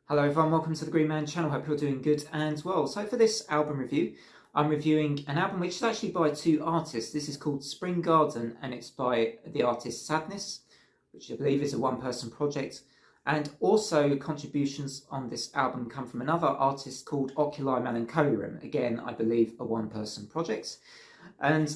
Hello everyone, welcome to the Green Man channel. Hope you're doing good and well. So for this album review, I'm reviewing an album which is actually by two artists. This is called Springgarden and it's by the artist Sadness, which I believe is a one-person project. And also contributions on this album come from another artist called Oculi Melancholiarum. Again, I believe a one-person project. And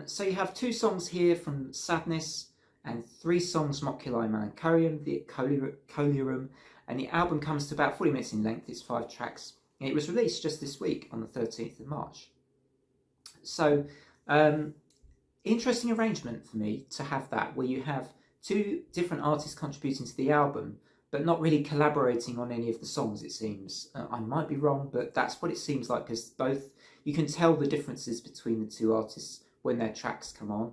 so you have two songs here from Sadness and three songs from Oculi Melancholiarum, the Ocoliarum. And the album comes to about 40 minutes in length. It's 5 tracks. It was released just this week on the 13th of March. So, interesting arrangement for me to have that, where you have two different artists contributing to the album, but not really collaborating on any of the songs, it seems. I might be wrong, but that's what it seems like, because both, you can tell the differences between the two artists when their tracks come on.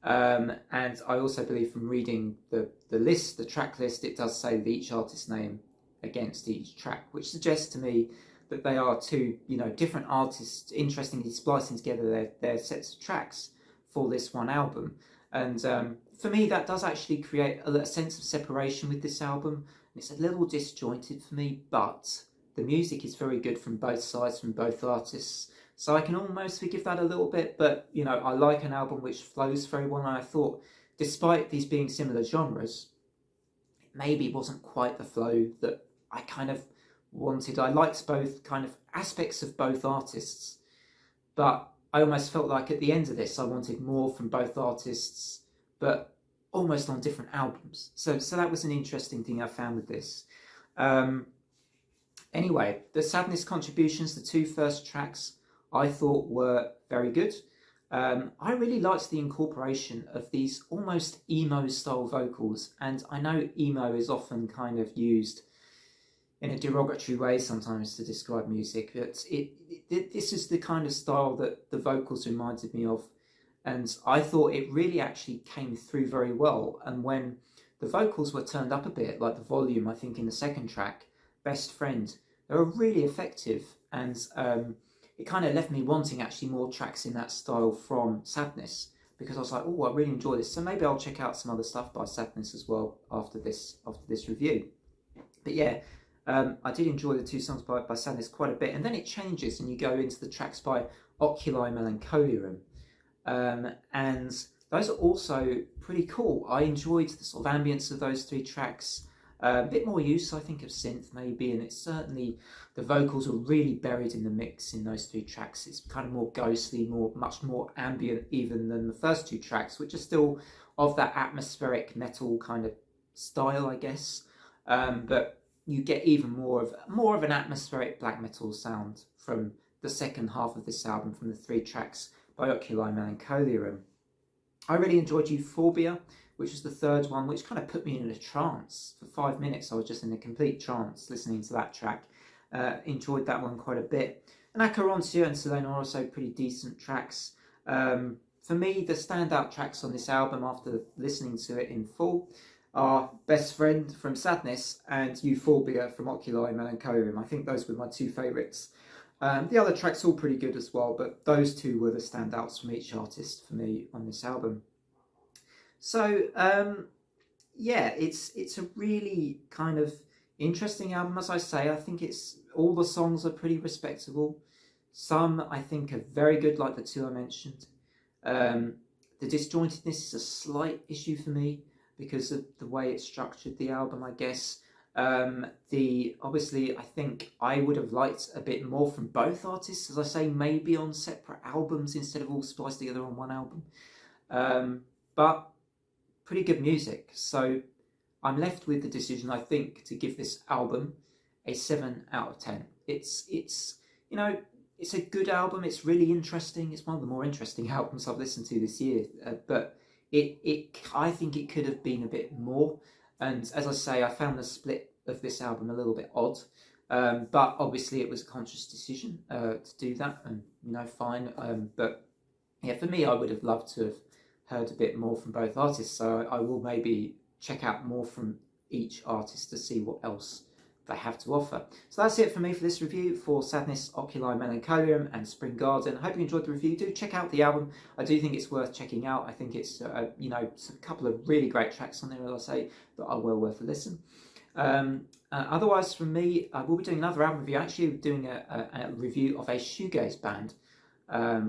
And I also believe from reading the list, the track list, it does say each artist's name against each track, which suggests to me that they are two, different artists interestingly splicing together their sets of tracks for this one album. And for me, that does actually create a sense of separation with this album. It's a little disjointed for me, but the music is very good from both sides, from both artists. So I can almost forgive that a little bit, but, I like an album which flows very well, and I thought, despite these being similar genres, it maybe wasn't quite the flow that I kind of wanted. I liked both kind of aspects of both artists, but I almost felt like at the end of this, I wanted more from both artists, but almost on different albums. So that was an interesting thing I found with this. Anyway, the Sadness contributions, the two first tracks, I thought were very good. I really liked the incorporation of these almost emo style vocals, and I know emo is often kind of used in a derogatory way sometimes to describe music, but this is the kind of style that the vocals reminded me of, and I thought it really actually came through very well. And when the vocals were turned up a bit, like the volume, I think in the second track, Best Friend, they were really effective, and it kind of left me wanting actually more tracks in that style from Sadness, because I was like, oh, I really enjoy this. So maybe I'll check out some other stuff by Sadness as well after this review. But yeah, I did enjoy the two songs by Sadness quite a bit. And then it changes and you go into the tracks by Oculi Melancholiarum. And those are also pretty cool. I enjoyed the sort of ambience of those three tracks. A bit more use, I think, of synth maybe, and it's certainly, the vocals are really buried in the mix in those three tracks. It's kind of more ghostly, much more ambient even than the first two tracks, which are still of that atmospheric metal kind of style, I guess. But you get even more of an atmospheric black metal sound from the second half of this album, from the three tracks by Oculi Melancholiarum. I really enjoyed Euphorbia, which was the third one, which kind of put me in a trance. For 5 minutes, I was just in a complete trance listening to that track. Enjoyed that one quite a bit. And Acherontia and Selene are also pretty decent tracks. For me, the standout tracks on this album after listening to it in full are Best Friend from Sadness and Euphorbia from Oculi Melancholiarum. I think those were my two favourites. The other tracks all pretty good as well, but those two were the standouts from each artist for me on this album. So, yeah, it's a really kind of interesting album, as I say. I think all the songs are pretty respectable. Some, I think, are very good, like the two I mentioned. The disjointedness is a slight issue for me because of the way it's structured, the album, I guess. Obviously, I think I would have liked a bit more from both artists, as I say, maybe on separate albums instead of all spliced together on one album. But pretty good music, so I'm left with the decision, I think, to give this album a 7 out of 10. It's a good album. It's really interesting. It's one of the more interesting albums I've listened to this year, but I think it could have been a bit more. And as I say, I found the split of this album a little bit odd, but obviously it was a conscious decision to do that, and fine. But yeah, for me, I would have loved to have heard a bit more from both artists, so I will maybe check out more from each artist to see what else they have to offer. So that's it for me for this review for Sadness, Oculi Melancholiarum and Springgarden. I hope you enjoyed the review. Do check out the album. I do think it's worth checking out. I think it's a couple of really great tracks on there, as I say, that are well worth a listen. Otherwise, from me, I will be doing another album review. Actually, doing a review of a shoegaze band,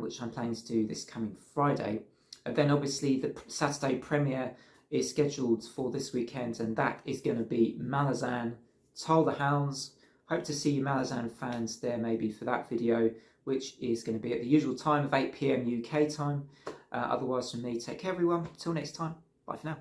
which I'm planning to do this coming Friday. And then, obviously, the Saturday premiere is scheduled for this weekend, and that is going to be Malazan, Toll the Hounds. Hope to see you Malazan fans there maybe for that video, which is going to be at the usual time of 8 PM UK time. Otherwise, from me, take care, everyone. Till next time, bye for now.